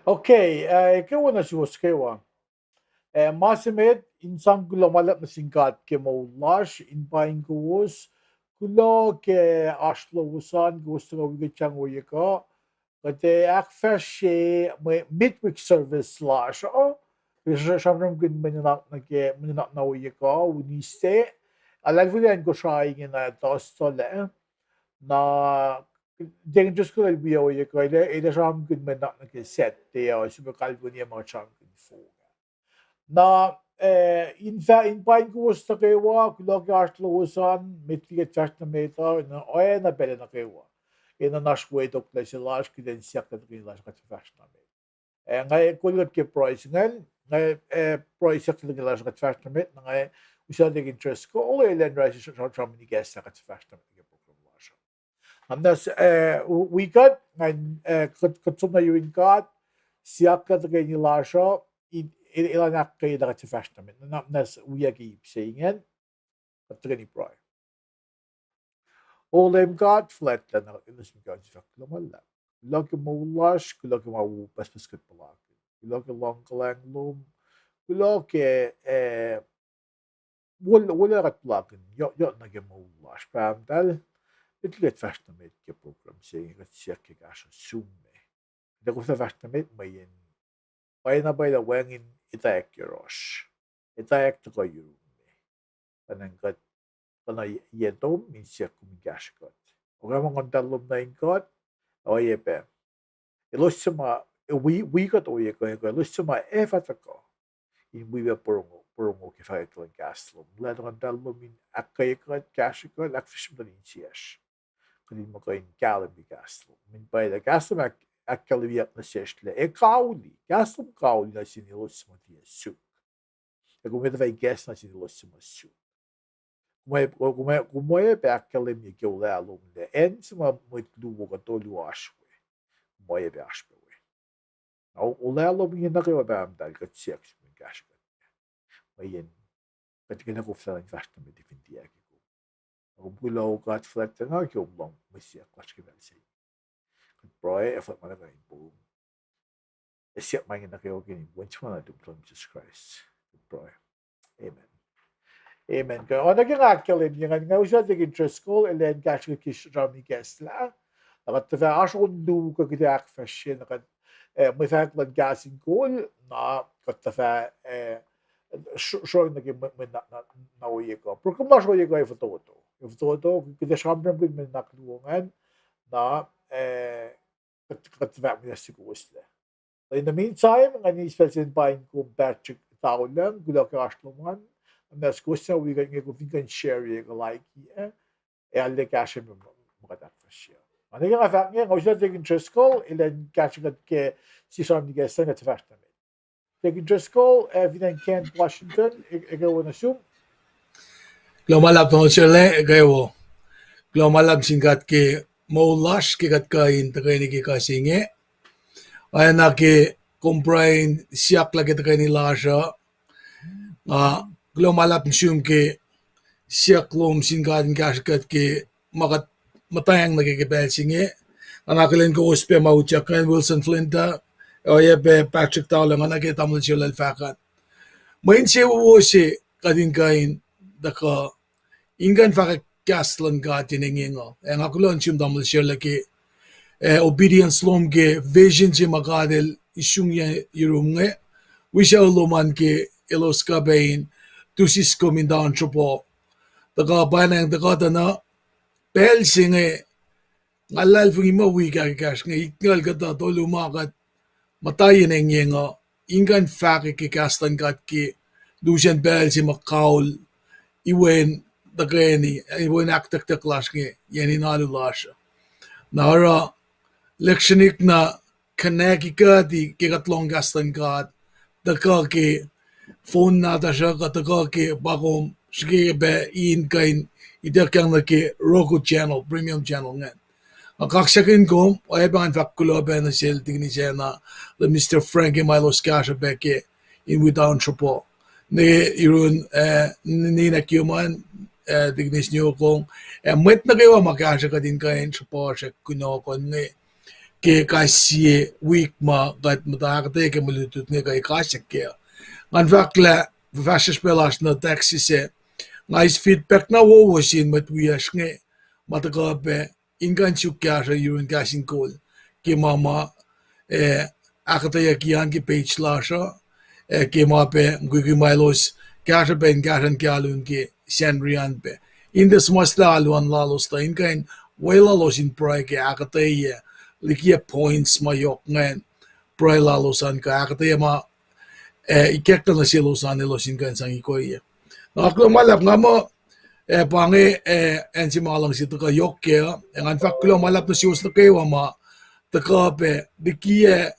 Okay, ikaw na si Waskewa. Masimet insan global na singkat ke maulash in pain kuus kulo ke ashlo usan gusto nga wigachang uyeko kate akfashe midweek service slash shamram gun menak na uyeko uniste alalvulen ko shaing na dostole na den just ko biyo uyeko ile sham gun menak na ke set te super vunia ma chang fu na in pain gusto kewa kulog artlosan mitliget fastnameter na oena bele na kewa ina nash wait ok la silash kiden siak ka kin lash ka fastnamet ngai kulot ke price ngai price yak kin lash ka fastnamet ngai usha de interest ko ole len rice short term ni gas ka fastnamet ke program lash amnas we got ngai kutsuma yuin got siak ka kin lash ilan akay da ka fastnamet na nas uyagi sayingen at gani price Olem God flat na ilis mi God fak lumala. Log mo lash, kulog mo bas basket palak. Kulog long kalang lum. Kulog wala rat plakin. Yo na mo lash pam dal. It get fast na met ke program saying rat siya ke gasho sume. Da ko sa fast na met mayin. Bay na bay da wangin itayak yorosh. Itayak to ko yume. Panangkat kana yedom min siya kumigashkot. Oga mo kontalom na inkot. Oye pe. Ilusuma we got oye ko ilusuma efatako. In we were porongo ke fa ko gaslom. Ladron dalom in akay ko gashkot lakfishim din siyash. Kani mo ko in galam bi gaslom. Min bay da gaslom akkaliviyat na siyashle. Kauli. Gaslom kauli na sinilusuma tiya su. Kung may da gas na sinilusuma su. Kumoye pe akkalim ye gyola alumde. En sima mutlu ko to luashwe. Moje beashpe we. Nou, olelo mi na kayo ba am dal kat siyak min gash kat. Mayen. Kat kina ko fsa fast na mit defendi aki ko. Ako bulo kat flat na ko long mi siyak kwash ke bel say. Kat broy effort man ga impo. Siyak man na kayo gini wench man to from Jesus Christ. Kat broy. Amen. Amen. Kaya ona gi akkalim yang nga usha de interest school elen gash ke kish rami gasla. لقد تفاعش غندو كده فشين لقد مثلا قد جاسين كل نا قد تفا شو انك من نويكو بروكم لا شو يكو يفتوتو كده شامبرم كده من نقلوان نا قد تفا من السيكو وسله in the meantime غني سبيسين باين كو باتشك تاولن كده كاشلومان الناس كوسا وي كان شير يكو لايك اللي كاشم مقدر فشيا أنا جا فاهمين غوشة تيجي ترسكول إلى كاتشكت ك سيسام ديجا سنة تفاحتنا تيجي ترسكول فينا كان واشنطن إجوا نسوم Lo malap no chile gayo. Lo malap singkat ke maulash ke kat kain takay ke kasinge. Ay na ke comprain siyak lagi takay ni lasha. Lo malap siyum ke siyak lom singkat kaskat ke makat matayang nagkikibel singe. Anakalin ko uspe mauchakan Wilson Flinta. Oye be Patrick Taulang anakita mo sila alfakat. Main siya wo si kadin kain daka ingan faka kaslan ka tinengingo. Ang ako lang siyang damol siya laki obedience lom ke vision siya makadil isyong yung nge. Wisha uluman ke ilos ka bain tusis ko mindan chupo. Daka banang daka dana pel singe ngalal fungi mawi ka kash nga ikngal kata to lumakat matayin ang yengo. Ingan faka ke kaslan ka ki dusian pel si makaul iwen dagani iwen aktak taklash nge yani nalu lasha. Nara leksyonik na kaneki ka di kikatlong kaslan ka daka ke phone na tasha ka daka ke bakom sige be in kain idakyang na ke Roku channel premium channel nga. Ang kaksakin ko ay bangan fakulo ba na sel tigni siya na the Mr. Frankie Milos Kasha beke in without chopo. Ni irun ni nakyuman tignis niyo kong met na kayo makasya ka din kain chopo siya kuno kon ni ke ka sie week ma gat mata ka ke mulutut ne ka ke ngan vakla vashes pelas na taxi se nice feedback na wo sin mat wi asnge mata ka be ingan chu kya sa yun ka sin kol ke mama Akkuteyac yan ki page la sa ke ma pe gugu mailos kya sa ben garan kyalun ke sanrian pe in this masla alwan lalos ta in kain wela los in pray ke Akkuteyac likia points ma yok ngan pray lalos an ka Akkuteyac ma ikekta na silos an los in kan sang ikoy naklo malap nga mo pangi en si malang si taka yok ke ngan faklo malap na sios na kayo ma taka pe dikia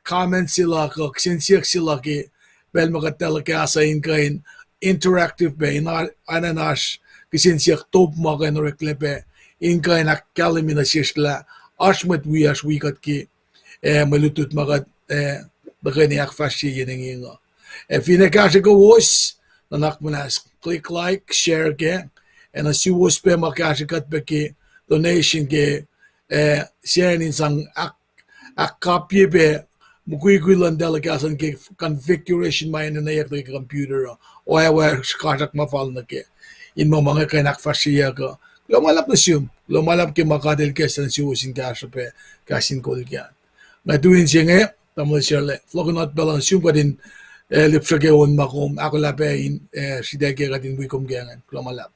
comment sila ko sinsiyak sila ki bel makatala ka sa in kain interactive be na ananas kisinsiyak top ma kain reklepe in kain akkalimi na sisla ashmat wi kat ki malutut makat bakani ak fashi yining fina ka go was nanak manas click like share ke and as you was pe makashi kat beki donation ke share in sang ak copy be mukui kuilan delegasan ke configuration mine na yak the computer o ay wa skatak mafal na ke in mo mga kanak fashiya ko lumalap na siyum lumalap ke makadel ke san siusin ka pe kasin ko kyan na tuwin siya nga tamo siya le flogonot balance siyum pa din lipsa ke on makom ako lape in sida ke katin wikom gangan lumalap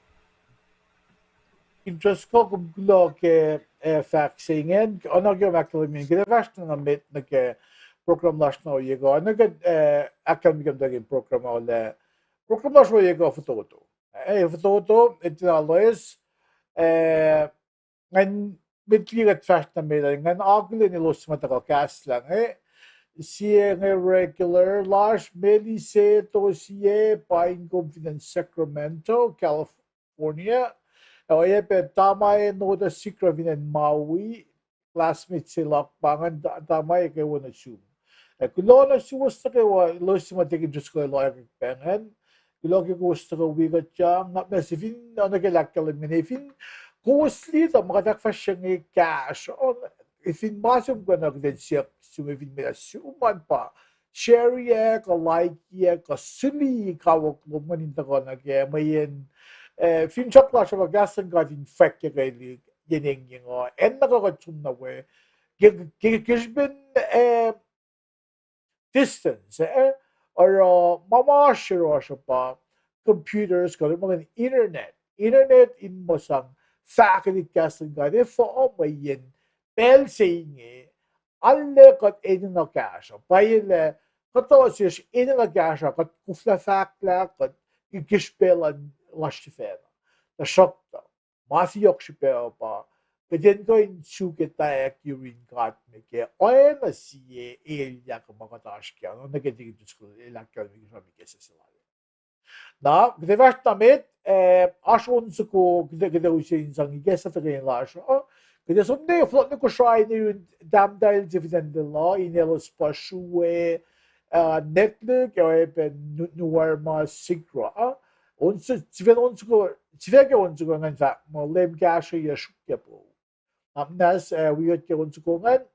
interest ko gulo ke faxingen ono ge maklimin ge vashna na met na ke program lashna yego ono ge akademik dagin program ole program lashna yego fototo fototo etalois ngan mitligat fashna me ngan agle ni los mata ka kaslang sie regular lash meli se to sie pine confidence Sacramento California oye pe tamay no the secret in Maui classmates sila pangan tamay ke wona sum kulo na suwasta ke wa los matik just ko lo pengen kulo ke gusto ko wiga chang na mesifin na ke lakkal minifin costly ta makadak fashion cash on ifin masum ko na den siya sumivin me suman pa share ye ka like ye ka sili ka wok lo manin ta ko na ke mayen fin chop la chapa gasan got infected really getting en na ko chumna we gishbin distance or mama shiro pa computers ko mga internet in mosang faculty gasan got for mayen bel saying alle got in na cash paile katos is in na cash got kufla fakla got gishbelan lashtifera the shop masi yokshipera pa keden ko in suketa yurin gat meke oena sie elia ko magatash kya no negative disco elakal mi so mi kesesela na gdevast tamet ashon suko gde usin sang gesa tegen lasho gde sonde flot ko shai ni dam dal dividend law in elos pashue network or nuar ma sigra ons zvege ons go ngan fa mo lem gash ye shukebo amnas we get ons go ngan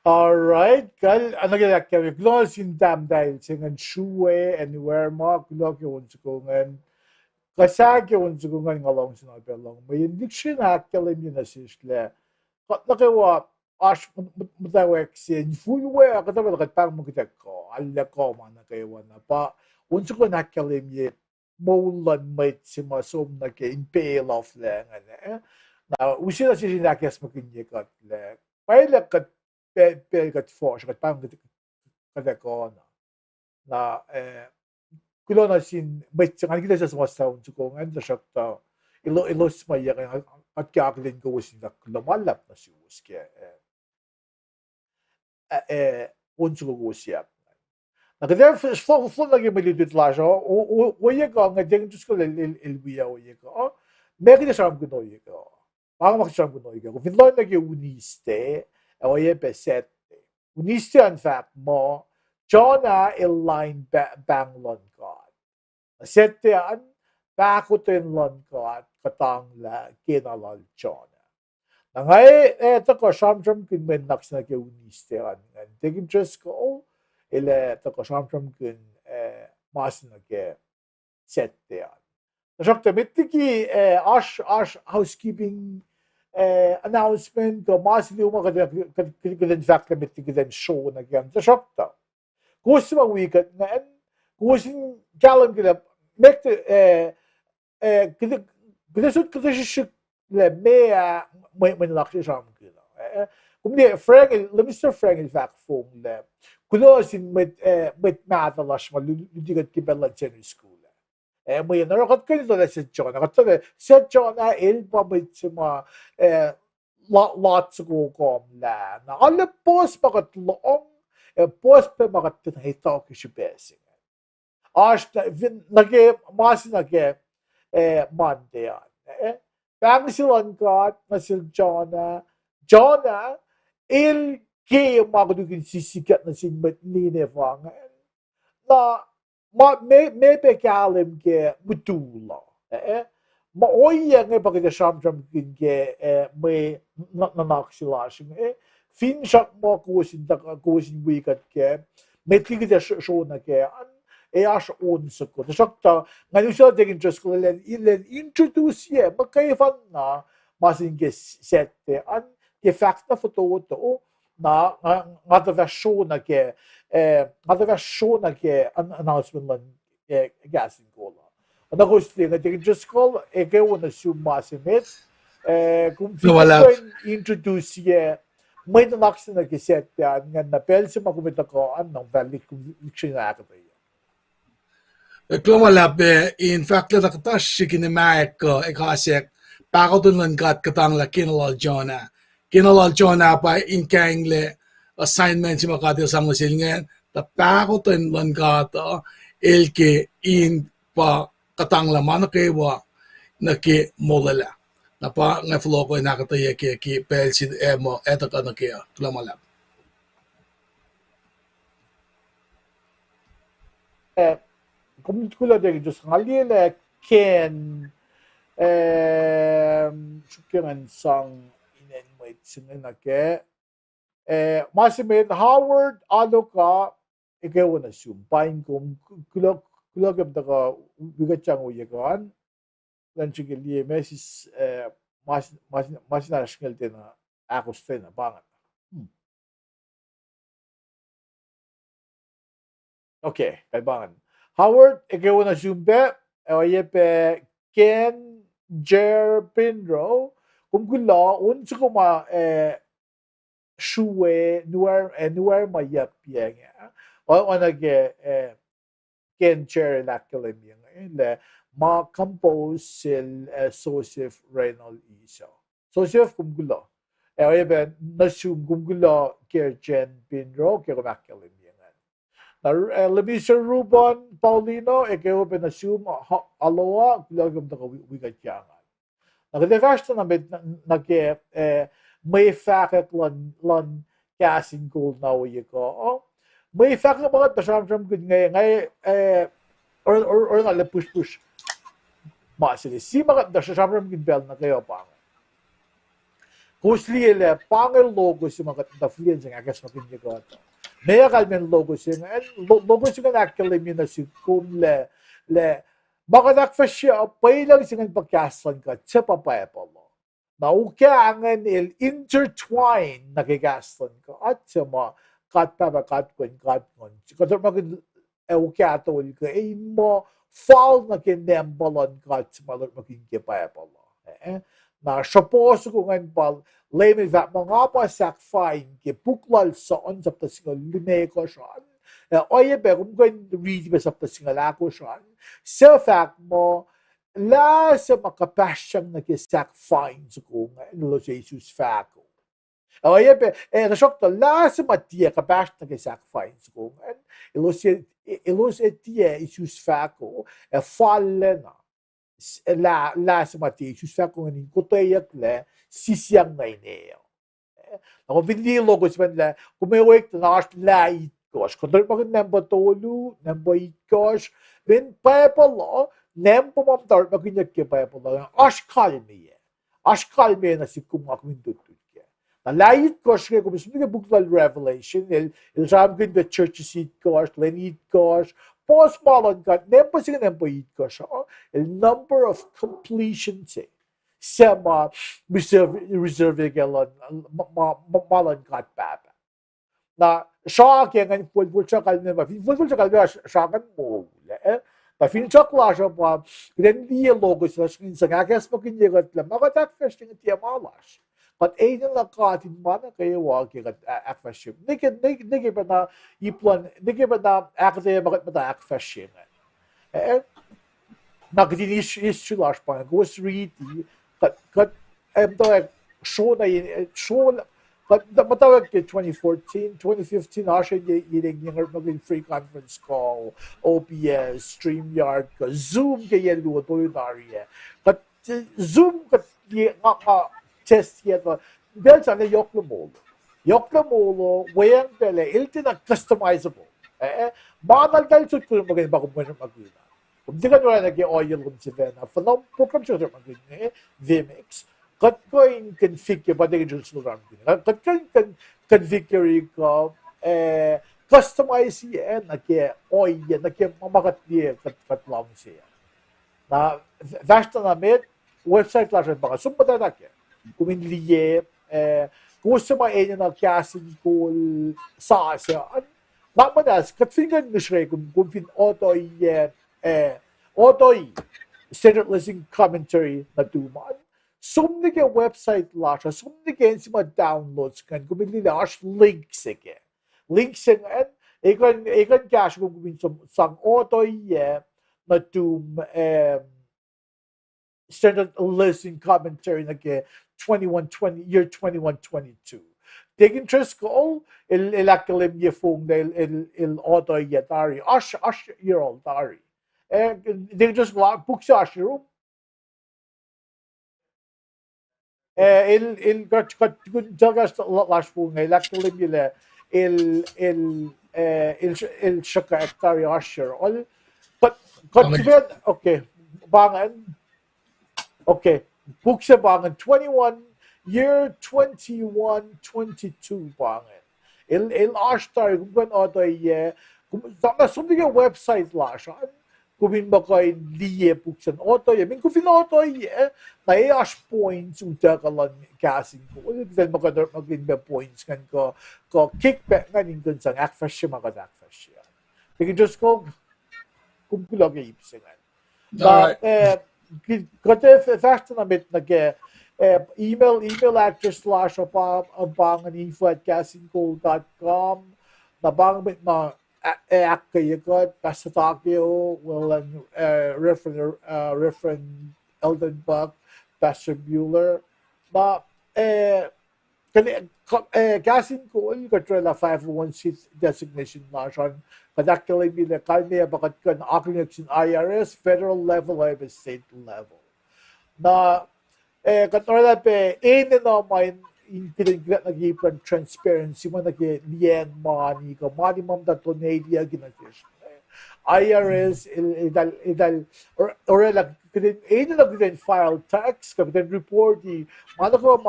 Alright, kal ano kaya kami klon sindam dahil singan shuwe anywhere mo kulo ke unsukungan kasage unsukungan ngalong sinabelong may dictionary kalim yun asisle kat nakawa ash mutawek sin fuwe akata kat pang mo kita ko alla ko man nakawa na pa unsukungan kalim ye maulan may simasom na ke impale of lang na usila sila kes makinye kat le paila kat pelgat force kat pang kada ko na kulona sin may tsangan kita sa mga sound ko nga na shakta ilo smaya at kaklin ko sin na lumalap na si uske unso ko siya na kada fo lagi malidit la jo o ye ko nga ding just ko ilbiya o ye ko me kita sa ko no ye ko pa makasam ko no ye ko finlo lagi uniste o ye beset uniste in fact mo Jonah line banglon God. Setian bakutin lon God katang la kinalal Jonah. Ngay ito ko shamsham kin men naks na ke uniste an. Tegin just ko ile ito ko shamsham kin mas na ke setian. Nasakta mitiki ash housekeeping announcement ko mas liuma kadin fact mitiki den show na kyan. Nasakta. Gusto mo wikat na gusto galang kita make kita shit le may nalakshi sa amin kita kung di Frank le Mr. Frank in fact phone le kulo sin met matalash ma ludigat kibelan general school may narakat ko nito le set John na il pabit sima lots ko kom la na ala pos pakat loong post pe magat hitaw ki shibesing ash nage mas nage Monday bang silan God nasil Jonah il ke magdugin sisikat na sin Nineveh na me pe kalim ke mutula ma oye nga pagka shamsham kin ke may nanaksilasing fin shak mo kusin wikat ke metli kita show na ke ash on ko shakta ngayon siya tegin just ko ilen introduce ye magkaifan na masin ke sette an ke fact na photo to na ngata show na ke announcement man gasin ko la na gusto nga tegin just ko ke wala assume masimit kung introduce ye may nanaksin na kiset yan nga na pelsi makumita ko anong balik conviction na ako tayo. Klomalabe in fact la katash shikinemak ko ekasek pakotun lan kat katang la kinalal Jonah pa in kangle assignment si makati sang silngen ta pakotun lan kat elke in pa katang la manakewa na ke molala na pa nga flow ko nakataya ki pelsi emo eto ka na kaya klamalab Kung de just ngalile ken shukiran sang inen wait singen na ke masimin Howard ano ka ikaw na sumpain kung kulagam da ka bigat siyang uyagan dan chigili mesis mas national din na ako strain na bangat. Okay, kaibangan. Howard, ikaw na sumpe, yepe Ken Jer Pinro, kung gula unsa ko ma shuwe nuar mayap yang o nage Ken Jer lakkalim yang le ma compose sil Joseph Reynolds iso. Joseph kung gula. Yepe nasum kung gula Ken Pinro kaya lakkalim Lemisa Ruben Paulino, ikaw pinasum aloa, kulagam na wigat yangan. Nakadevasta na may fakat lan casting gold na uwi ko. May fakat mga tasamsam good ngay or nga push. Masili, si mga tasamsam good bell na kayo pa. 고슬리엘레 빵을 로고 시마가 다 플리엔징 아게스 마긴 이거 내가 갈면 로고 시는 로고 시가 나클레미나 시kumle le magadak fashiya pailang singan pagkasan ka sa papayapalo na ukiangan il intertwine nagigaston ka at sa mga katpaba katkon kadar magin ukiato ka mo fall na kinembalon ka sa malor maging kipayapalo na suppose kung ang pal leme vat mga pasak fine ke puklal sa on sa tasingal lumeko siya oye be kung read ba sa tasingal ako siya sa fact mo la sa makapasyang nakisak fine sa kung ano sa Jesus fact oye be resok to la sa matia kapash nakisak fine sa kung ilos etia Jesus fact fallen la sa matia Jesus fact kung ang Akkuteyac le sisiyang na ineo. Ako vinilo ko siya la kumewek na la itkos. Kadar magin nembo tolu, nembo itkos, ben payapalo, nembo mamtar magin yakke payapalo. Ashkalmiye na si kumak mindututke. Na la itkos kaya kumisumike buklal revelation, il ramgin the churches itkos, len itkos, post malon ka, nembo siya nembo itkos. Il number of completion say. Sema reserve galon malan kat papa na siya kaya nga full siya kalma full siya kalma siya kan mo na fin siya klasya pa hindi logo sa nga kes mo kinyegat lang makatak first ng tiya malas but ay nang katin man kayo wag kaya akfaship niki pa na iplan niki pa na akte bakit mata akfaship nakadinis is chulas pa goes read kat show kat matawag kay 2014, 2015 asya yung maging free conference call, OBS, StreamYard, Zoom kaya luwa tuloy nariya. Kat Zoom kat test yata, dahil sana Yokla molo, wayang pele, ilti na customizable. Manal dahil sa kung maging bako mo na magina. Hindi ka nila nag-oil kung si Vena. Falam program siya mag-gini, Vmix. Kat ko yung configure, ba din yung sulam gini. Kat ko yung configure ko, customize yan, nag-oil yan, nag-mamakat niya, kat lang siya. Na, vasta namin, website lang siya, baka sumbata na kaya. Kuminliye, kung sumayin na kasin ko sa siya, namanas, kat fingan mo siya, kung fin-auto yan, otoy standard listing commentary na tuman sumnige website lasha sumnige si ma downloads kan kumili lash links en ekan cash kung kumin sang otoy na tum standard listing commentary na ke 2120 year 2122 taking interest ko ilakalim ye fung il otoy tari ash year old tari and they just book sa room. Il got jagas last po ngay laklim nila il shaka hectare asher all but okay bangan okay book sa bangan 21 year 2122 bangan il ashtar kung auto ye kung something yung website lash kumin ba kay liye puksan auto ye min kufin auto ye na ash points uta kalan casing ko then makadar magin ba points kan ko kickback nganin dun sa akfash makadakfash ya you just go kumpulag ipsingan but kate fast na bit nag email address slash abangan info@casingco.com na bang bit na Akkuteyac, Pastor Takio, Reverend Eldon Buck, Pastor Bueller. But casing ko, you got a 501c designation nation. But actually, be the kalme bakat kan Akkuteyac in IRS, federal level, or state level. Na katulad pe, naman pinagbigat nag-ipan transparency mo nag-lien money ka money mom da tonadia ginagis IRS or like nag file tax ka then report di mana ko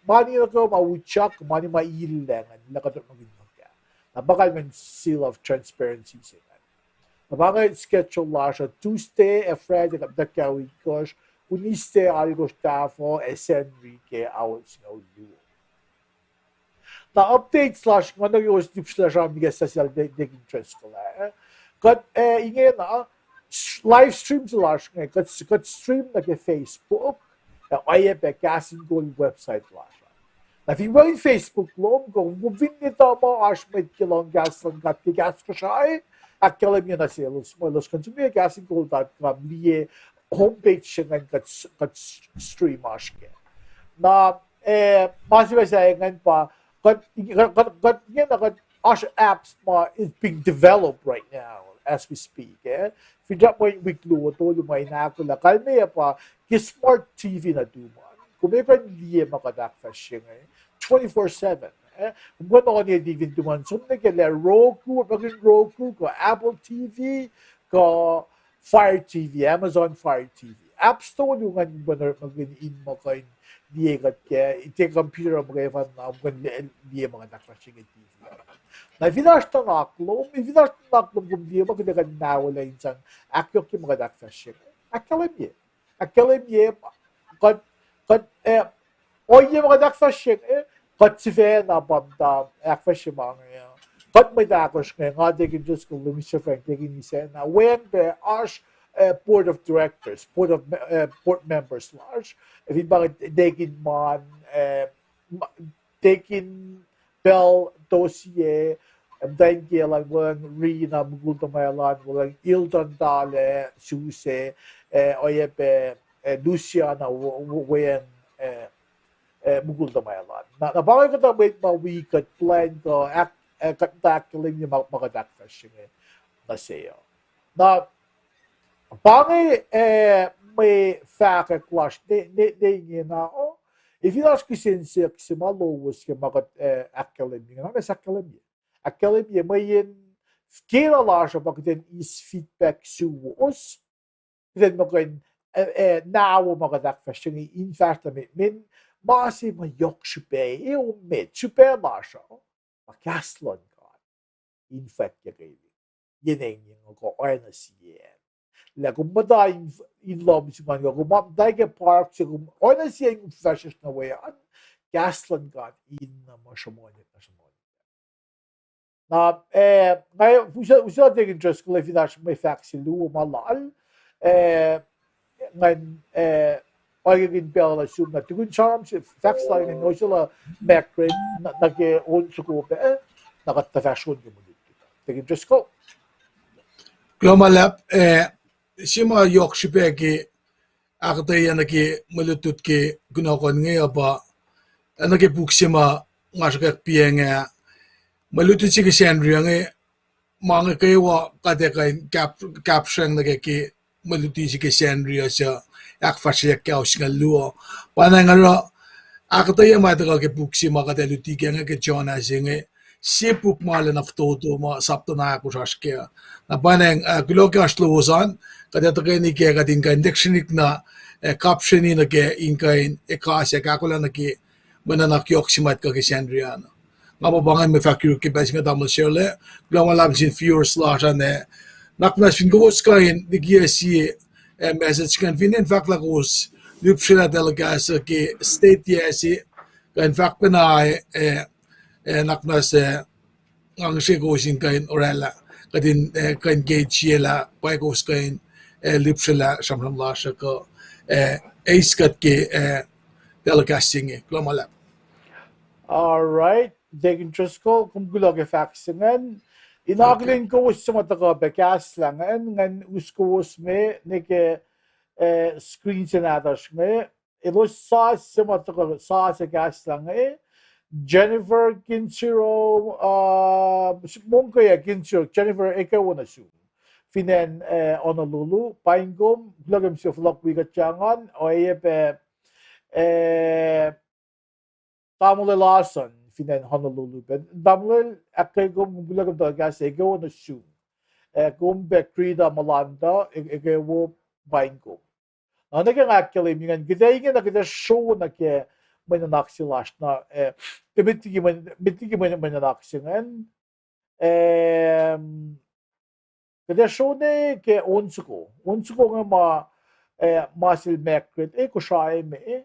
money na ko mauchak, money mailangan, lakatot magiging ka. Napakal ng seal of transparency sa yan. Napakal schedule la siya, Tuesday, Friday, kapdakawin ko, uniste algo stafo, Enrique, hours nga ulo. Na update slash, ano yung stip slash ang mga social interest ko la. Kat, ingay na, live stream slash nga, kat stream na kay Facebook, ay casting goal website la siya. Na fi mo in Facebook lom, kung mubin nito mo, ashmed kilong gas lang kat gas ko siya ay, akala niya na siya, los consumer castinggoal.com, liye, homepage siya nga kat stream ashke. Na, masibay sa nga pa, kat Ash apps is being developed right now as we speak. Fidya po yung weekly ito, lumay na ako lang. Kalmaya pa, smart TV na duman. Kung may pa hindi makadakfas siya ngayon, 24/7. Kung ano niya divin duman, so nagkala Roku, ko Apple TV, ko Fire TV, Amazon Fire TV. App Store yung nga mag-in mo kayo diye kat kaya iti computer mo kayo fan na diye mga dakfas siya TV. Na vinashta naklom, kung diye mo kaya nawala yung sang akyok yung mga dakfas siya. Akalimye, oye mga dakfas siya, kat si Vena bamdam, akfas siya mga kat may dakos nga digin Diyos kung lumisya Frank, digin ni Sena, when the Ash board of directors, board members large, if you bakit digin man, digin Bell dossier, dahil kailan walang Rina Mugulta Mayalan, walang Ildan Dale, Suse, oyepe, Luciana, wayan, Mugulta Mayalan. Na bakit ka na wait mawikat plan ko, katakilin yung makadakfas yung na sayo. Na, bakit may fact clash, di na, if you ask sinsik si malowos ka makat akademi, nga sa akademi, may yin kira la siya bakit is feedback suwos, then makin naawo makadakfas yung in fact min masi mayok sipe, med sipe la siya, makaslon ka, in fact yung yin yung ko na siya. La kung madayang in love si man kung madayang park siya kung na siya yung fashion na way gaslan ka in na masyamonit. Na ngayon usa dig interest ko if that's may fact si Luo malal ngayon pagiging bell na sum na tugun charm si facts like no sila macro nag-own sa ko nakata-fashion yung dig interest ko. Glomalap, sima yok shipeki Akkuteyac naki malutut ke gunakon nga ba naki buksima ngashak pienga malutut si Sandria nga mga kayo kate kain caption naki maluti si Sandria sa akfasya kaus nga luo panangaro Akkuteyac matagal ke buksima kate luti nga ke Jonah singa sipuk mala na foto mo sapto na ako saskya na panang glokas luosan kada to kay ni ke kadin kan dictionary na caption ni na ke inkain ekasya kakula na ke mananak yok simat ka ke Sandriana mababangan me factory ke bas nga damal shirle glawala sin fewer slash ane naknas fin gos kain di si message kan fin in fact la gos lupshira delegas ke state yesi kan fact na naknas ang siya gosin kain orala kadin kain gauge yela pay gos kain lipsila samram lasha ko aiskat ke delegasing klomala. All right, dig interest ko kung gulag facts ngan inaglin ko sa mataka bekas lang ngan uskos me neke screen senatas me ilo sa mataka sa gas lang Jennifer Kinchiro Monkaya Kinchiro Jennifer ikaw na su Finen Honolulu Paingom glagam siya flok wigat changan o Tamule Lawson Finen Honolulu ben Tamule akagom glagam dagas ikaw na su kung Bekrida Malanda ikaw Paingom nagang akali mingan gidaya na kita show na ke mananaksilaşna mitigi mananaksingen kada shone ke onsuko nga masil mekret ko shae me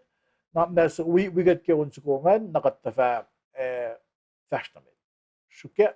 na so we get ke onsuko nga nakattafa fashnamet shuke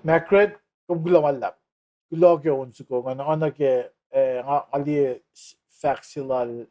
Macret kung gulamalap. Gulo ke unsuko nga na ke nga ali factual